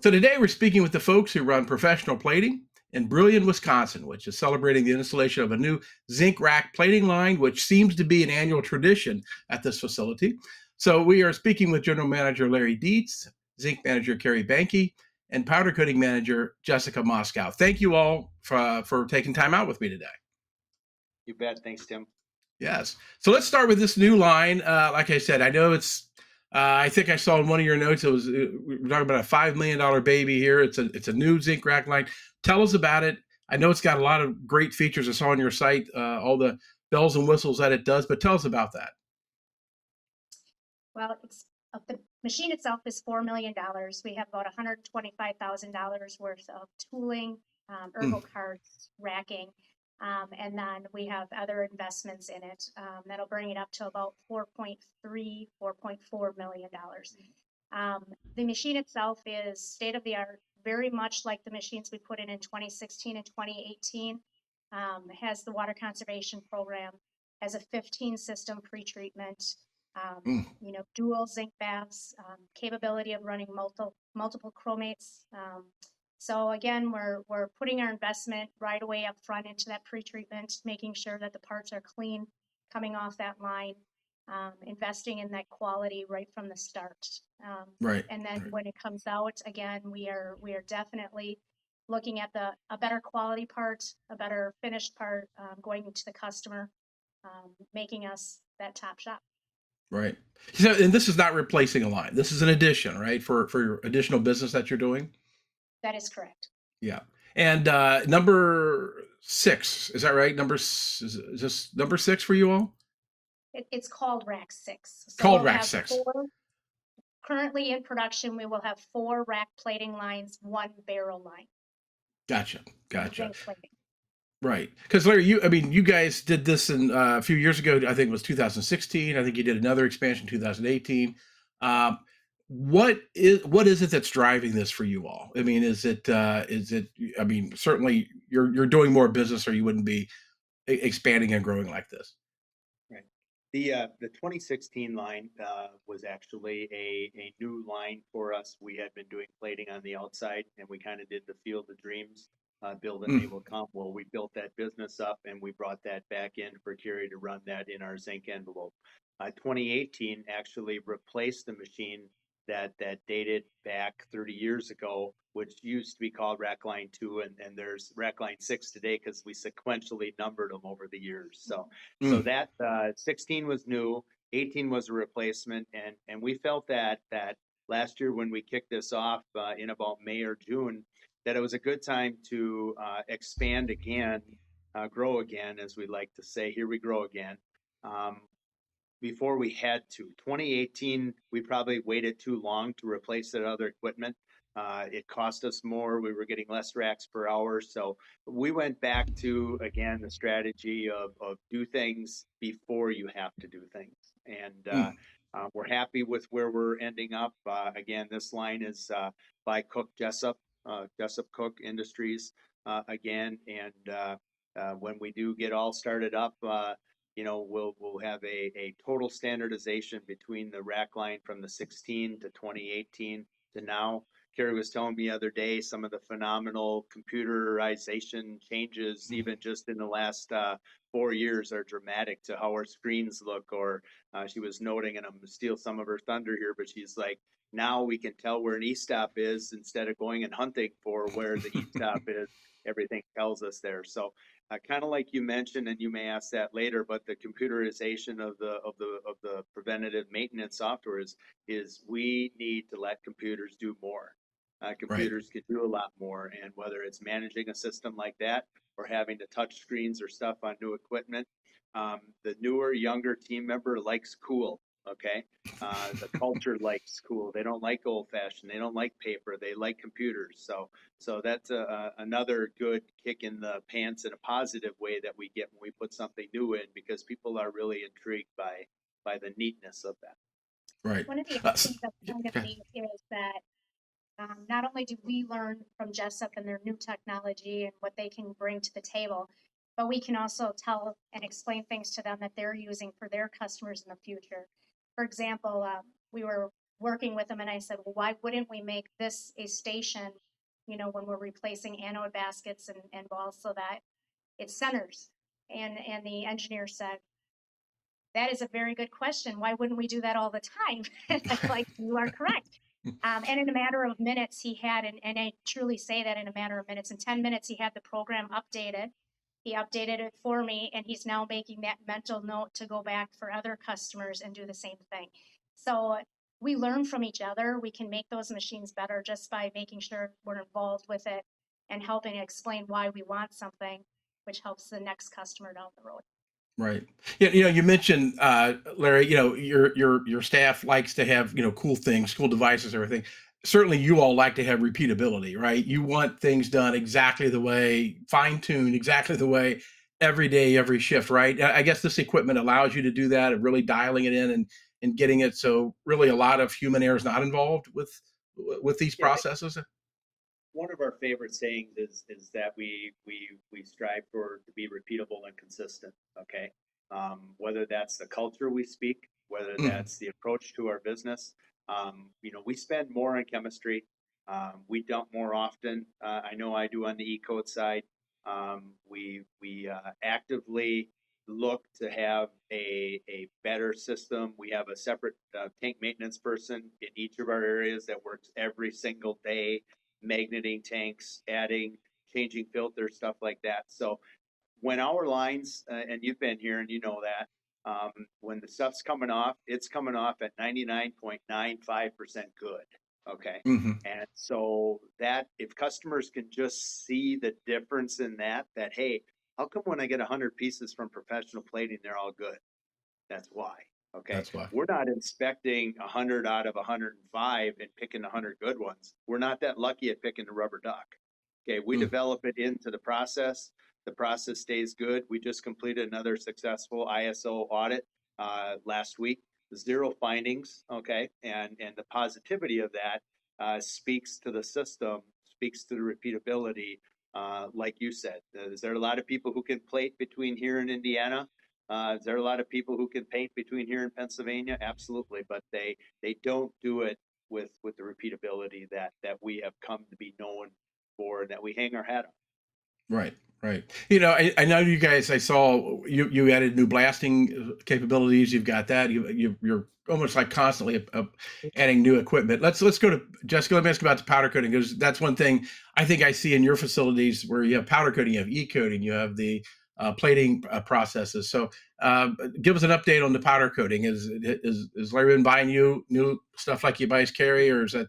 So today we're speaking with the folks who run professional plating in Brillion, Wisconsin, which is celebrating the installation of a new zinc rack plating line, which seems to be an annual tradition at this facility. So we are speaking with General Manager Larry Dietz, Zinc Manager Carrie Banke, and Powder Coating Manager Jessica Moscow. Thank you all for taking time out with me today. You bet. Thanks, Tim. Yes. So let's start with this new line. Like I said, I know it's. I think I saw in one of your notes it was we're talking about a $5 million baby here. It's a new zinc rack line. Tell us about it. I know it's got a lot of great features. I saw on your site all the bells and whistles that it does, but tell us about that. Well, the machine itself is $4 million. We have about $125,000 worth of tooling, ergo cards, racking, and then we have other investments in it that'll bring it up to about $4.4 million. The machine itself is state of the art, very much like the machines we put in 2016 and 2018. Has the water conservation program, has a 15 system pre-treatment. Dual zinc baths, capability of running multiple chromates. So again, we're putting our investment right away up front into that pre-treatment, making sure that the parts are clean coming off that line, investing in that quality right from the start. Right. And then when it comes out, again, we are definitely looking at a better quality part, a better finished part, going to the customer, making us that top shop. Right. So, and this is not replacing a line. This is an addition, right? For your additional business that you're doing. That is correct. Yeah. And number 6, is that right? Is this number 6 for you all? It's called Rack 6. So Called Rack 6. Currently in production, we will have 4 rack plating lines, 1 barrel line. Gotcha. Right. Because Larry, you guys did this in a few years ago. I think it was 2016. I think you did another expansion 2018. What is it that's driving this for you all? I mean, is it? I mean, certainly you're doing more business, or you wouldn't be expanding and growing like this. Right. The 2016 line was actually a new line for us. We had been doing plating on the outside, and we kind of did the Field of Dreams, build and they will come. Well, we built that business up, and we brought that back in for Carrie to run that in our zinc envelope. 2018 actually replaced the machine that dated back 30 years ago, which used to be called Rack Line 2, and there's Rack Line 6 today because we sequentially numbered them over the years. So that 16 was new, 18 was a replacement, and we felt that last year when we kicked this off in about May or June, that it was a good time to expand again, grow again, as we like to say. Here we grow again. Before we had to. 2018, we probably waited too long to replace that other equipment. It cost us more. We were getting less racks per hour. So we went back to, again, the strategy of do things before you have to do things. And we're happy with where we're ending up. Again, this line is by Cook Jessup Cook Industries again. And when we do get all started up, we'll have a total standardization between the rack line from the 16 to 2018 to now. Carrie was telling me the other day some of the phenomenal computerization changes, even just in the last 4 years, are dramatic to how our screens look. Or she was noting, and I'm going to steal some of her thunder here, but she's like, now we can tell where an e-stop is instead of going and hunting for where the e-stop is. Everything tells us there. So kind of like you mentioned, and you may ask that later, but the computerization of the preventative maintenance software is we need to let computers do more. Computers can do a lot more, and whether it's managing a system like that or having to touch screens or stuff on new equipment, the newer, younger team member likes cool. Okay, the culture likes cool. They don't like old-fashioned. They don't like paper. They like computers. So that's another good kick in the pants in a positive way that we get when we put something new in, because people are really intrigued by the neatness of that. Right. One of the other things that's kind of neat is that not only do we learn from Jessup and their new technology and what they can bring to the table, but we can also tell and explain things to them that they're using for their customers in the future. For example, we were working with them, and I said, well, why wouldn't we make this a station, when we're replacing anode baskets and balls so that it centers? And the engineer said, that is a very good question. Why wouldn't we do that all the time? And I'm like, you are correct. And in a matter of minutes, he had, and I truly say that in a matter of minutes, in 10 minutes, he had the program updated. He updated it for me, and he's now making that mental note to go back for other customers and do the same thing. So we learn from each other. We can make those machines better just by making sure we're involved with it and helping explain why we want something, which helps the next customer down the road. Right. Yeah, you mentioned Larry, your staff likes to have, cool things, cool devices, everything. Certainly you all like to have repeatability, right? You want things done exactly the way, fine-tuned exactly the way every day, every shift, right? I guess this equipment allows you to do that and really dialing it in and getting it so really a lot of human error is not involved with these Yeah, processes. one of our favorite sayings is that we strive for to be repeatable and consistent. Okay, whether that's the culture we speak, whether Mhm. that's the approach to our business. We spend more on chemistry. We dump more often. I know I do on the e-coat side. We actively look to have a better system. We have a separate tank maintenance person in each of our areas that works every single day, magneting tanks, adding, changing filters, stuff like that. So when our lines, and you've been here and you know that, when the stuff's coming off, it's coming off at 99.95% good. Okay. Mhm. And so that if customers can just see the difference in that, hey, how come when I get 100 pieces from professional plating, they're all good? That's why. Okay. That's why. We're not inspecting 100 out of 105 and picking 100 good ones. We're not that lucky at picking the rubber duck. Okay. We Mm. develop it into the process. The process stays good. We just completed another successful ISO audit last week. Zero findings. Okay. And the positivity of that speaks to the system, speaks to the repeatability. Like you said, is there a lot of people who can plate between here and Indiana? Is there a lot of people who can paint between here and Pennsylvania? Absolutely, but they don't do it with the repeatability that we have come to be known for, that we hang our hat on. Right, right. I know you guys. I saw you added new blasting capabilities. You've got that. You're almost like constantly adding new equipment. Let's go to Jessica. Let me ask about the powder coating, because that's one thing I think I see in your facilities where you have powder coating, you have e-coating, you have the plating processes. So give us an update on the powder coating. Is Larry been buying you new stuff like you buys Carrie, or is that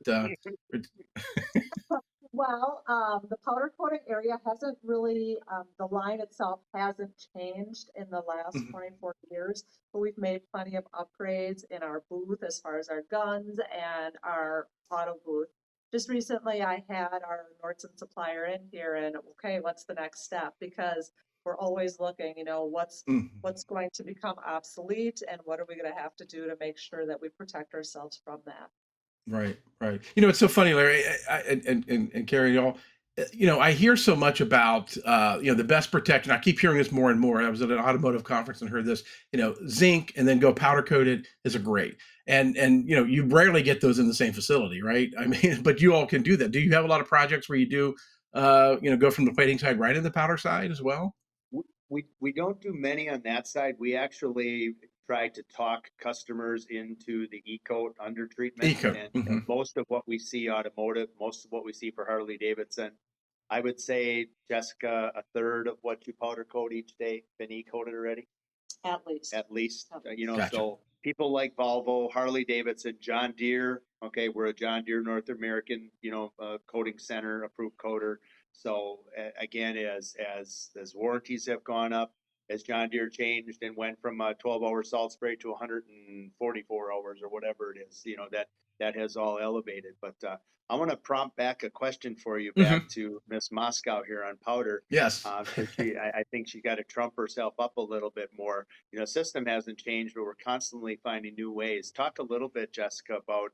Well, the powder coating area hasn't really, the line itself hasn't changed in the last Mhm. 24 years, but we've made plenty of upgrades in our booth as far as our guns and our auto booth. Just recently, I had our Nordson supplier in here and, okay, what's the next step? Because we're always looking, Mhm. what's going to become obsolete and what are we going to have to do to make sure that we protect ourselves from that? Right, right. It's so funny, Larry, and Carrie, y'all. I hear so much about the best protection. I keep hearing this more and more. I was at an automotive conference and heard this. Zinc and then go powder coated is a great. And you rarely get those in the same facility, right? I mean, but you all can do that. Do you have a lot of projects where you do, go from the plating side right in the powder side as well? We don't do many on that side. We actually try to talk customers into the e-coat under treatment, Eco. and most of what we see automotive, most of what we see for Harley Davidson, I would say, Jessica, a third of what you powder coat each day been e-coated already, At least. at least. Gotcha. So people like Volvo, Harley Davidson, John Deere. Okay, we're a John Deere North American, coating center approved coater. So again, as warranties have gone up, as John Deere changed and went from a 12-hour salt spray to 144 hours or whatever it is, that has all elevated. But I want to prompt back a question for you back Hmm. to Miss Moscow here on powder. Yes. I think she got to trump herself up a little bit more. System hasn't changed, but we're constantly finding new ways. Talk a little bit, Jessica, about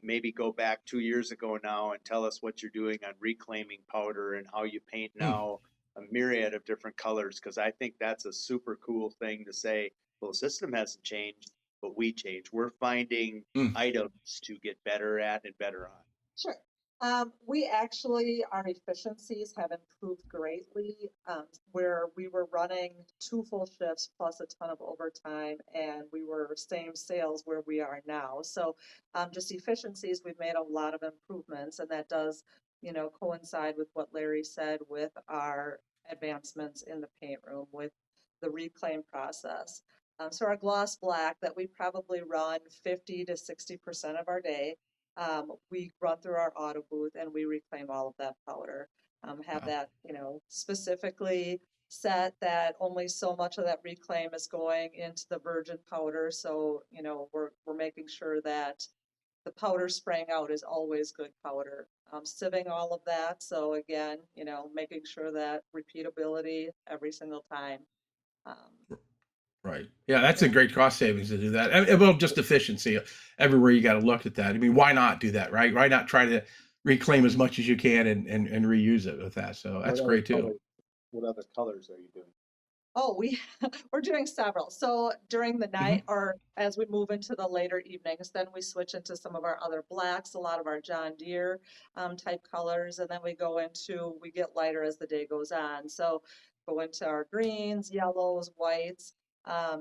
maybe go back 2 years ago now and tell us what you're doing on reclaiming powder and how you paint Mm. now a myriad of different colors, because I think that's a super cool thing to say. Well, the system hasn't changed. but we change. We're finding Mm. items to get better at and better on. Sure. We actually, our efficiencies have improved greatly, where we were running 2 full shifts plus a ton of overtime, and we were same sales where we are now. So, just efficiencies, we've made a lot of improvements, and that does, coincide with what Larry said with our advancements in the paint room with the reclaim process. So our gloss black that we probably run 50 to 60% of our day, we run through our auto booth and we reclaim all of that powder. Have Wow. that, specifically set that only so much of that reclaim is going into the virgin powder. So, we're making sure that the powder spraying out is always good powder. Sieving all of that. So again, making sure that repeatability every single time. Um, Right. Yeah, that's a yeah. great cost savings to do that. Well, just efficiency. Everywhere you got to look at that. I mean, why not do that, right? Why not try to reclaim as much as you can and reuse it with that? So that's What other great too. colors? What other colors are you doing? Oh, we're doing several. So during the night Hmm. or as we move into the later evenings, then we switch into some of our other blacks, a lot of our John Deere type colors, and then we get lighter as the day goes on. So go into our greens, yellows, whites.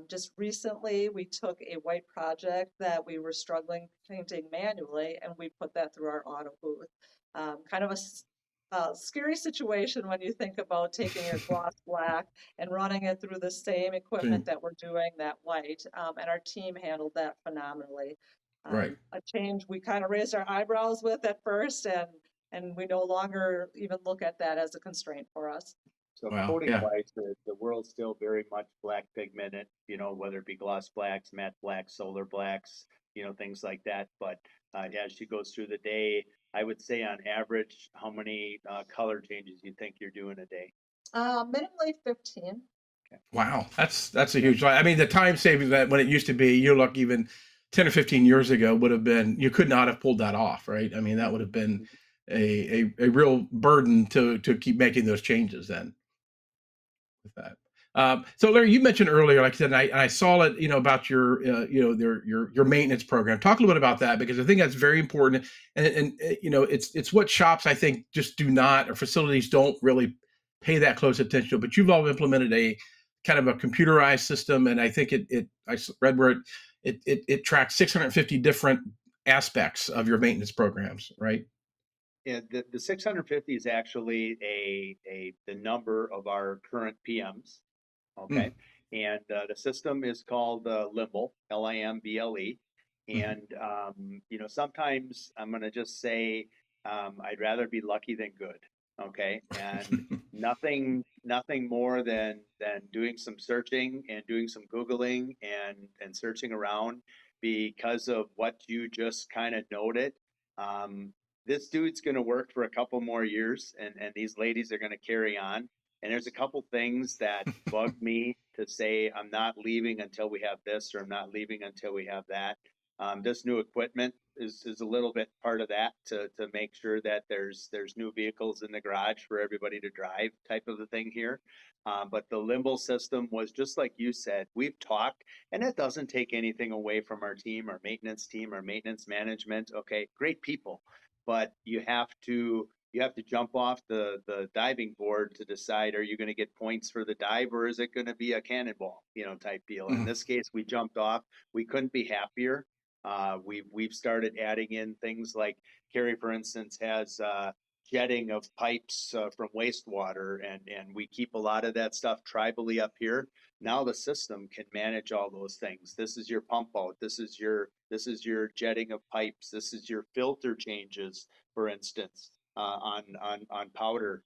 Just recently, we took a white project that we were struggling painting manually, and we put that through our auto booth. Kind of a scary situation when you think about taking your gloss black and running it through the same equipment that we're doing that white. And our team handled that phenomenally. Right. A change we kind of raised our eyebrows with at first, and we no longer even look at that as a constraint for us. So Wow. coating Yeah. wise, the world's still very much black pigmented, whether it be gloss blacks, matte blacks, solar blacks, things like that. But as she goes through the day, I would say on average, how many color changes you think you're doing a day? Minimally 15. Okay. Wow. That's a huge. I mean, the time savings that when it used to be, you look even 10 or 15 years ago would have been you could not have pulled that off, right? I mean, that would have been a real burden to keep making those changes then. With that. So Larry, you mentioned earlier, like I said, and I saw it, about your, your maintenance program. Talk a little bit about that because I think that's very important, and it's what shops I think just do not or facilities don't really pay that close attention to. But you've all implemented a kind of a computerized system, and I think I read where it tracks 650 different aspects of your maintenance programs, right? Yeah, the 650 is actually the number of our current PMs. Okay. Mm, And the system is called Limble, Limble. mhm. And, sometimes I'm going to just say I'd rather be lucky than good. Okay. And nothing more than doing some searching and doing some Googling and searching around because of what you just kind of noted. Um, this dude's going to work for a couple more years and these ladies are going to carry on. And there's a couple things that bug me to say I'm not leaving until we have this, or I'm not leaving until we have that. This new equipment is a little bit part of that to make sure that there's new vehicles in the garage for everybody to drive, type of a thing here. But the Limble system was just like you said. We've talked, and it doesn't take anything away from our team, our maintenance management. Okay, great people, but you have to jump off the diving board to decide, are you going to get points for the dive or is it going to be a cannonball, type deal. In Mhm. this case, we jumped off. We couldn't be happier. We've started adding in things like Carrie, for instance, has jetting of pipes from wastewater, and we keep a lot of that stuff tribally up here. Now the system can manage all those things. This is your pump out. This is your jetting of pipes. This is your filter changes, for instance, on powder.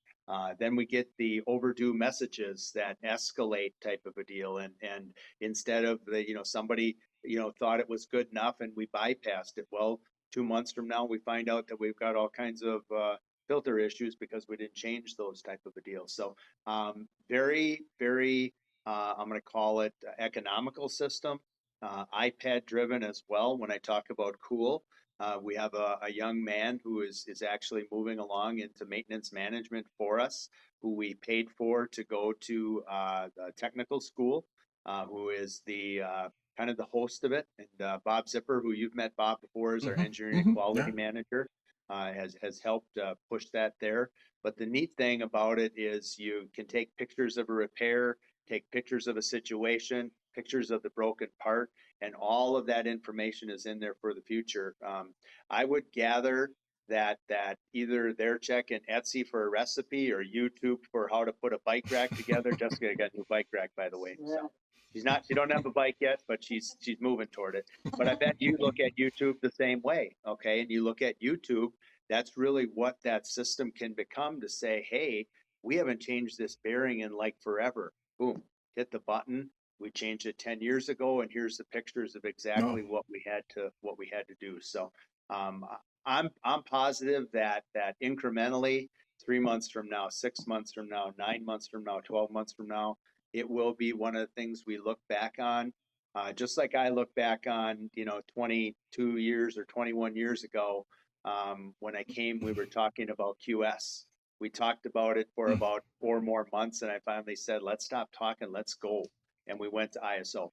Then we get the overdue messages that escalate, type of a deal, and instead of somebody thought it was good enough and we bypassed it. Well, 2 months from now we find out that we've got all kinds of filter issues because we didn't change those, type of a deal. So very, very, I'm going to call it economical system, iPad driven as well. When I talk about cool, we have a young man who is actually moving along into maintenance management for us, who we paid for to go to technical school, who is the kind of the host of it. And Bob Zipper, who you've met Bob before, is our engineering quality manager, has helped push that there. But the neat thing about it is you can take pictures of a repair, take pictures of a situation, pictures of the broken part, and all of that information is in there for the future. I would gather that either they're checking Etsy for a recipe or YouTube for how to put a bike rack together. Jessica got a new bike rack, by the way. So she don't have a bike yet, but she's moving toward it. But I bet you look at YouTube the same way, okay? And you look at YouTube, that's really what that system can become, to say, hey, we haven't changed this bearing in like forever. Boom, hit the button. We changed it 10 years ago, and here's the pictures of exactly what we had to do. So I'm positive that incrementally, 3 months from now, 6 months from now, 9 months from now, 12 months from now, it will be one of the things we look back on. Just like I look back on, 22 years or 21 years ago, when I came, we were talking about QS. We talked about it for about 4 more months, and I finally said, let's stop talking, let's go. And we went to ISO,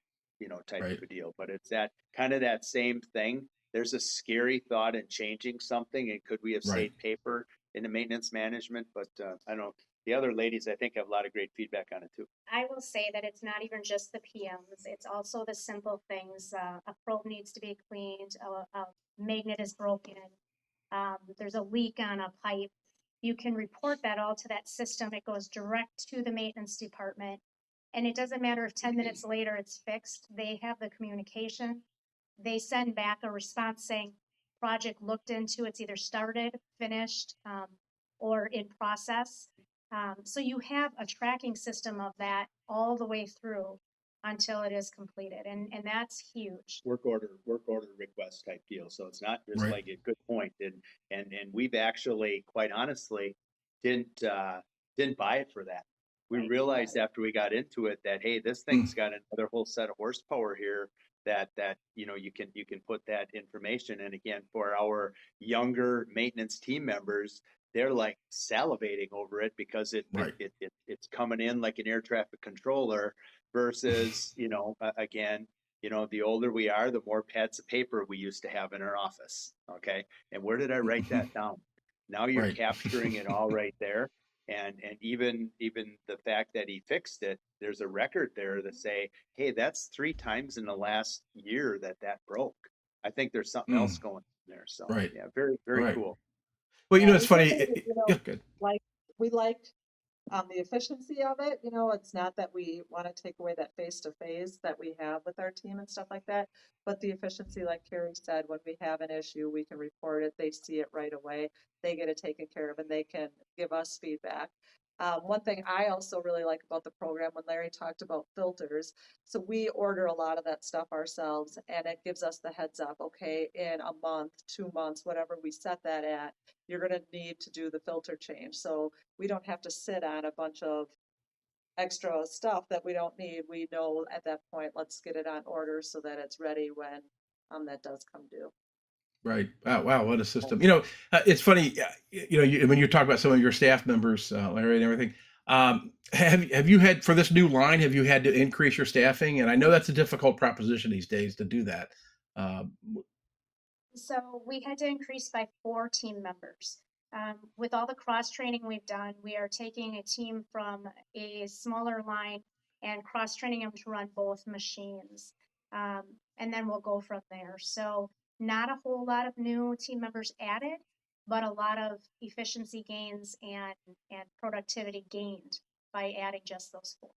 type of a deal. But it's that kind of that same thing. There's a scary thought in changing something, and could we have saved paper in the maintenance management? But I don't know. The other ladies, I think, have a lot of great feedback on it too. I will say that it's not even just the PMs. It's also the simple things. A probe needs to be cleaned. A magnet is broken. There's a leak on a pipe. You can report that all to that system. It goes direct to the maintenance department. And it doesn't matter if 10 minutes later it's fixed. They have the communication. They send back a response saying, project looked into, it's either started, finished, or in process. So you have a tracking system of that all the way through until it is completed. And that's huge. Work order request type deal. So it's not just like a good point. And we've actually, quite honestly, didn't buy it for that. We realized after we got into it that, hey, this thing's got another whole set of horsepower here that you can put that information. And again, for our younger maintenance team members, they're like salivating over it because it's coming in like an air traffic controller versus, again, the older we are, the more pads of paper we used to have in our office. Okay. And where did I write that down? Now you're capturing it all right there. And even the fact that he fixed it, there's a record there to say, hey, that's 3 times in the last year that broke. I think there's something else going on there. So yeah, very, very cool. Well, it's funny. Like we liked the efficiency of it. It's not that we want to take away that face-to-face that we have with our team and stuff like that, but the efficiency, like Carrie said, when we have an issue, we can report it. They see it right away. They get it taken care of, and they can give us feedback. One thing I also really like about the program, when Larry talked about filters, so we order a lot of that stuff ourselves, and it gives us the heads up, okay, in a month, 2 months, whatever we set that at, you're going to need to do the filter change. So we don't have to sit on a bunch of extra stuff that we don't need. We know at that point, let's get it on order so that it's ready when that does come due. Right. Wow. What a system. It's funny, when you talk about some of your staff members, Larry, and everything, have you had, for this new line, have you had to increase your staffing? And I know that's a difficult proposition these days to do that. So we had to increase by 4 team members. With all the cross training we've done, we are taking a team from a smaller line and cross training them to run both machines. And then we'll go from there. So not a whole lot of new team members added, but a lot of efficiency gains and productivity gained by adding just those 4.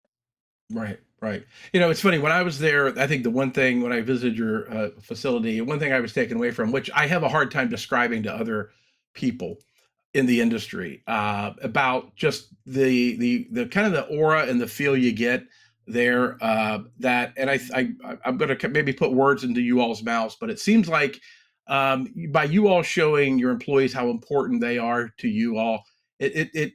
Right. It's funny, when I was there, I think the one thing when I visited your facility, one thing I was taken away from, which I have a hard time describing to other people in the industry, about just the kind of the aura and the feel you get there, that, and I'm going to maybe put words into you all's mouths, but it seems like by you all showing your employees how important they are to you all, it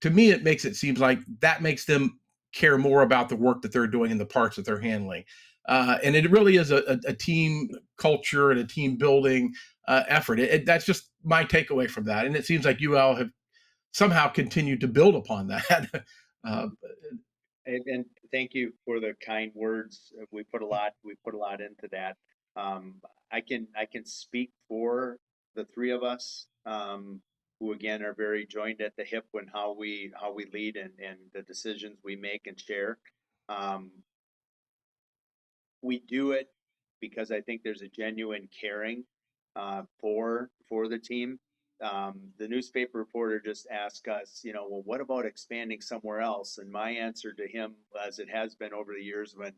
to me, it makes it seems like that makes them care more about the work that they're doing and the parts that they're handling. And it really is a team culture and a team building effort. That's just my takeaway from that. And it seems like you all have somehow continued to build upon that. And Thank you for the kind words. We put a lot into that. I can speak for the three of us, who again are very joined at the hip when how we lead and the decisions we make and share. Um, we do it because I think there's a genuine caring for the team. The newspaper reporter just asked us, well, what about expanding somewhere else? And my answer to him, as it has been over the years, when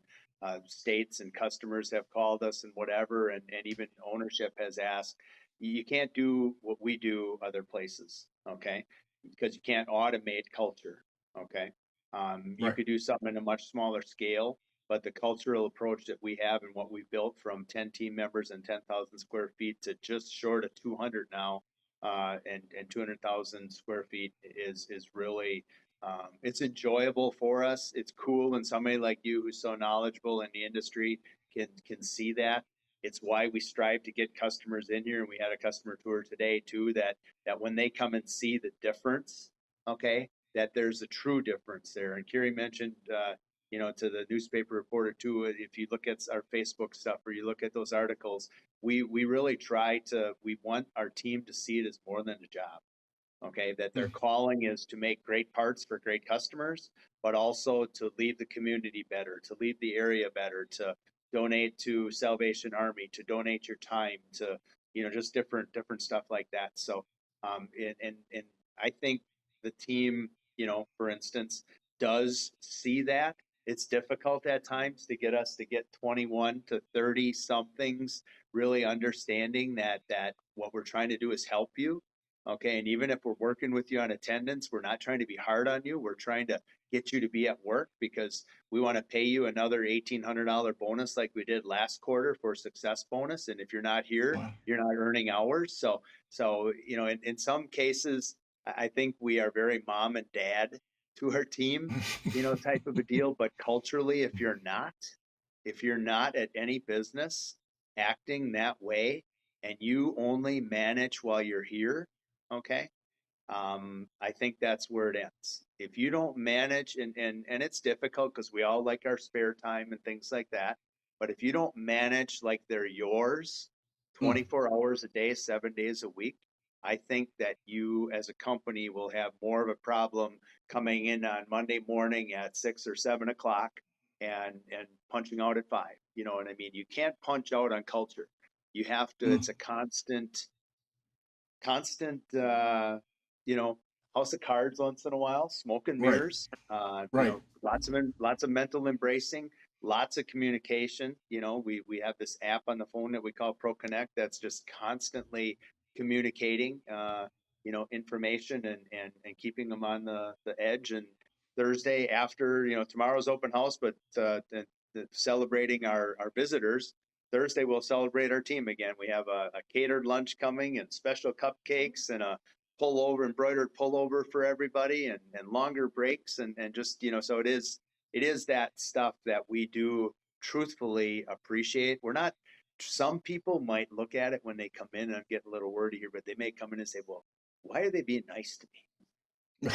states and customers have called us and whatever, and even ownership has asked, you can't do what we do other places, okay? Because you can't automate culture, okay? You Right. could do something in a much smaller scale, but the cultural approach that we have and what we built from 10 team members and 10,000 square feet to just short of 200 now, and 200,000 square feet is really, it's enjoyable for us. It's cool, and somebody like you who's so knowledgeable in the industry can see that. It's why we strive to get customers in here, and we had a customer tour today too. That when they come and see the difference, okay, that there's a true difference there. And Kerry mentioned, to the newspaper reporter too, if you look at our Facebook stuff or you look at those articles, we really we want our team to see it as more than a job. Okay, that their calling is to make great parts for great customers, but also to leave the community better, to leave the area better, to donate to Salvation Army, to donate your time, to just different stuff like that. So, and I think the team, for instance, does see that. It's difficult at times to get us to get 21 to 30 somethings really understanding that what we're trying to do is help you. Okay, and even if we're working with you on attendance, we're not trying to be hard on you. We're trying to get you to be at work because we want to pay you another $1,800 bonus like we did last quarter for success bonus. And if you're not here, Wow. you're not earning hours. So in some cases, I think we are very mom and dad to our team, type of a deal. But culturally, if you're not at any business acting that way and you only manage while you're here, okay, I think that's where it ends. If you don't manage, and it's difficult because we all like our spare time and things like that, but if you don't manage like they're yours 24 hours a day, 7 days a week, I think that you as a company will have more of a problem coming in on Monday morning at 6 or 7 o'clock and punching out at 5. You know what I mean? You can't punch out on culture. You have to, it's a constant, house of cards once in a while, smoke and Right. mirrors, Right. lots of mental embracing, lots of communication. We have this app on the phone that we call Pro Connect that's just constantly communicating, information and keeping them on the edge. And Thursday after, tomorrow's open house, but celebrating our visitors, Thursday we'll celebrate our team again. We have a catered lunch coming and special cupcakes and a embroidered pullover for everybody and longer breaks and just, so it is that stuff that we do truthfully appreciate. We're not, some people might look at it when they come in and get a little wordy here, but they may come in and say, well, why are they being nice to me?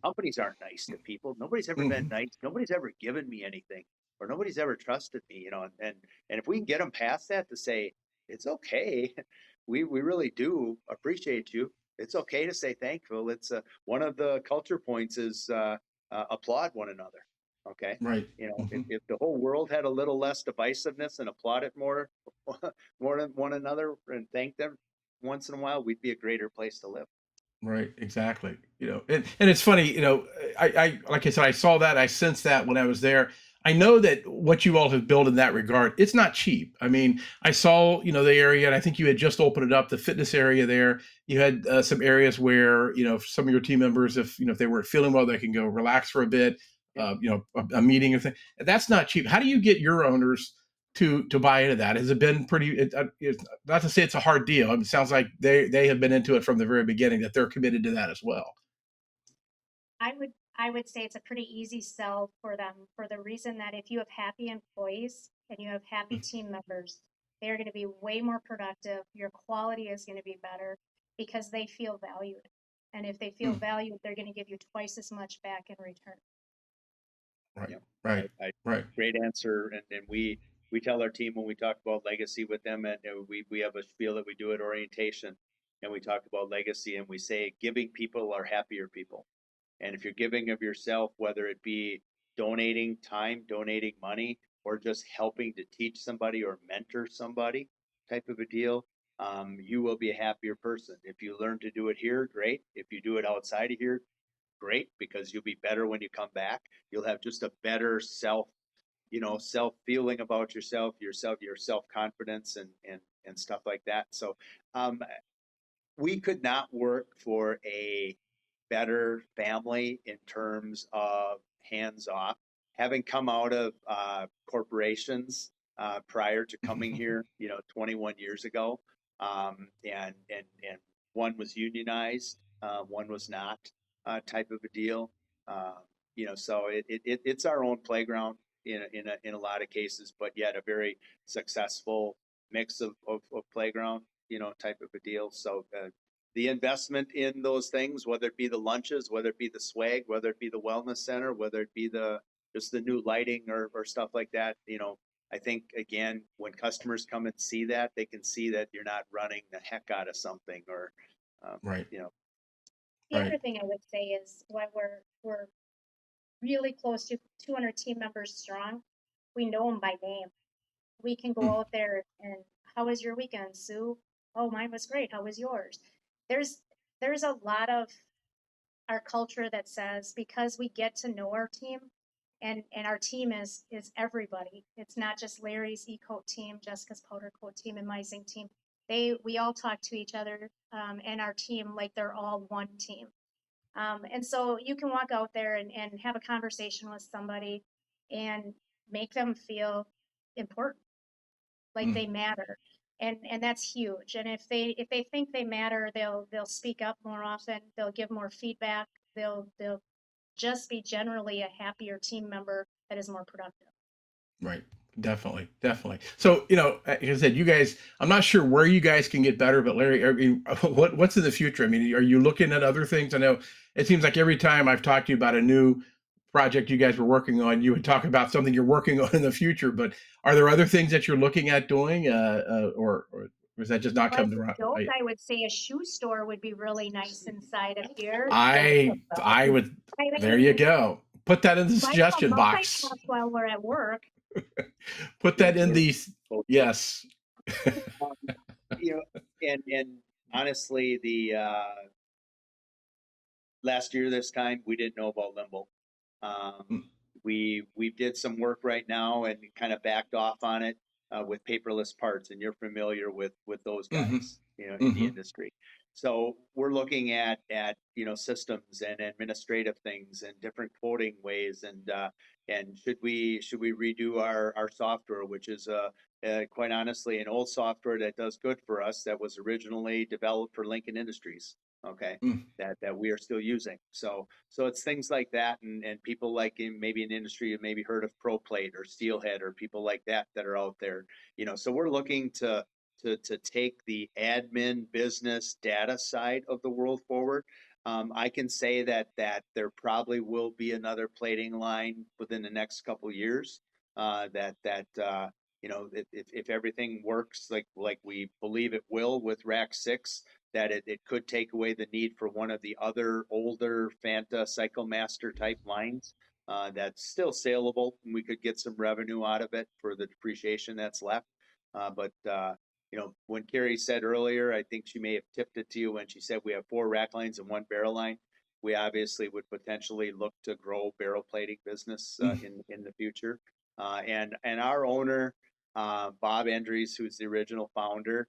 Companies aren't nice to people. Nobody's ever been nice. Nobody's ever given me anything, or nobody's ever trusted me, and if we can get them past that to say, it's okay. We really do appreciate you. It's okay to say thankful. It's one of the culture points is applaud one another. Okay. Right. If the whole world had a little less divisiveness and applauded more than one another and thank them once in a while, we'd be a greater place to live. Right, exactly. And it's funny, I like I said, I saw that, I sensed that when I was there. I know that what you all have built in that regard, it's not cheap. I mean, I saw, the area, and I think you had just opened it up, the fitness area there. You had some areas where, some of your team members, if they weren't feeling well, they can go relax for a bit, a meeting or thing. That's not cheap. How do you get your owners to buy into that? Has it been pretty? Not to say it's a hard deal. It sounds like they have been into it from the very beginning. That they're committed to that as well. I would say it's a pretty easy sell for them for the reason that if you have happy employees and you have happy team members, they're going to be way more productive. Your quality is going to be better because they feel valued. And if they feel valued, they're going to give you twice as much back in return. Right. You know, Right. Right. great answer. And we tell our team when we talk about legacy with them, and we have a spiel that we do at orientation, and we talk about legacy, and we say giving people are happier people. And if you're giving of yourself, whether it be donating time, donating money, or just helping to teach somebody or mentor somebody, type of a deal, you will be a happier person. If you learn to do it here, great. If you do it outside of here, great, because you'll be better when you come back. You'll have just a better self feeling about yourself, your self confidence, and stuff like that. So, we could not work for a better family in terms of hands off. Having come out of corporations prior to coming here, 21 years ago, and one was unionized, one was not, type of a deal. So it's our own playground in a lot of cases, but yet a very successful mix of playground, type of a deal. So the investment in those things, whether it be the lunches, whether it be the swag, whether it be the wellness center, whether it be just the new lighting or stuff like that, I think again, when customers come and see that, they can see that you're not running the heck out of something or, Right. The Right. other thing I would say is when we're really close to 200 team members strong, we know them by name. We can go Mm. out there and how was your weekend, Sue? Oh, mine was great. How was yours? There's a lot of our culture that says because we get to know our team and our team is everybody. It's not just Larry's e-coat team, Jessica's powder coat team, and my zinc team. We all talk to each other and our team like they're all one team. And so you can walk out there and have a conversation with somebody and make them feel important, like Mm. they matter. And that's huge. And if they think they matter, they'll speak up more often, they'll give more feedback, they'll just be generally a happier team member that is more productive. Right. Definitely. Definitely. So, like I said, you guys, I'm not sure where you guys can get better, but Larry, I mean, what's in the future? I mean, are you looking at other things? I know it seems like every time I've talked to you about a new project you guys were working on, you would talk about something you're working on in the future, but are there other things that you're looking at doing, or was that just not Well, come as to a joke, I would say a shoe store would be really nice inside of here. I would, I there you mean, go. Put that in the why not suggestion box. multitask while we're at work? Put that in the, yes. Um, you know, and honestly, the last year this time we didn't know about Limbo. Mm. We did some work right now and kind of backed off on it with paperless parts, and you're familiar with those Mm-hmm. guys, in the Mm-hmm. industry. So we're looking at systems and administrative things and different quoting ways, and should we redo our software, which is quite honestly an old software that does good for us that was originally developed for Lincoln Industries. Okay, Mm. that we are still using. So it's things like that, and people like in maybe an industry you maybe heard of ProPlate or Steelhead or people like that are out there. So we're looking to take the admin business data side of the world forward. I can say that there probably will be another plating line within the next couple of years. If everything works like we believe it will with Rack 6, that it could take away the need for one of the other older Fanta Cycle Master type lines that's still saleable, and we could get some revenue out of it for the depreciation that's left. But when Carrie said earlier, I think she may have tipped it to you when she said we have 4 rack lines and 1 barrel line. We obviously would potentially look to grow barrel plating business in the future. And our owner, Bob Endries, who's the original founder,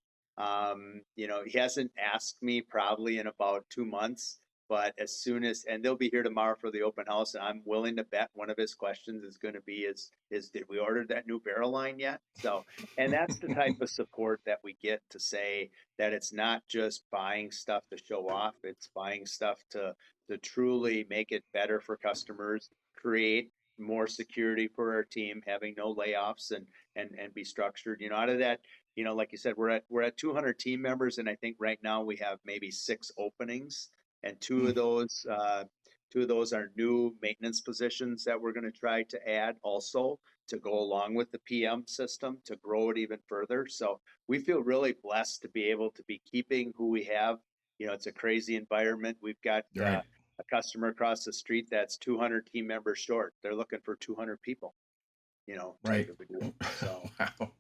he hasn't asked me probably in about 2 months, but as soon as, and they'll be here tomorrow for the open house, and I'm willing to bet one of his questions is going to be is did we order that new barrel line yet? So, and that's the type of support that we get to say that it's not just buying stuff to show off, it's buying stuff to truly make it better for customers, create more security for our team, having no layoffs and be structured. Out of that, like you said, we're at 200 team members, and I think right now we have maybe 6 openings, and 2 of those Two of those are new maintenance positions that we're going to try to add also to go along with the PM system to grow it even further. So we feel really blessed to be able to be keeping who we have. You know, it's a crazy environment. We've got Right. a customer across the street that's 200 team members short. They're looking for 200 people, you know, type Right. of a deal. So Wow.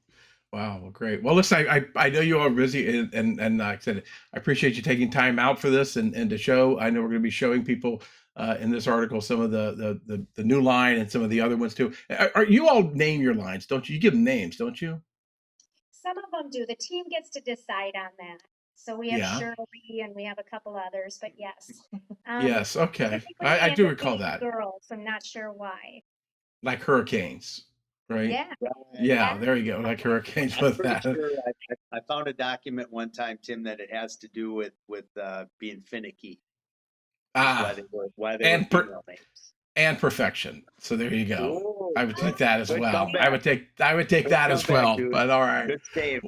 Wow. Well, great. Well, listen, I know you are busy, and like I said, I appreciate you taking time out for this and to show. I know we're going to be showing people in this article some of the new line and some of the other ones too. Are you all name your lines? Don't you? You give them names, don't you? Some of them do. The team gets to decide on that. So we have Yeah. Shirley and we have a couple others, but yes. Yes. Okay. Typically we I end do up recall being that. girls. I'm not sure why. Like hurricanes, right? Yeah, Yeah. yeah. There you go. Like hurricanes I'm with pretty that. sure I found a document one time, Tim, that it has to do with being finicky. That's Ah, why they were and female names. and perfection. So there you go. Oh, I would take that as good well. comeback. I would take Good that as comeback, well. dude. But all right. Good save.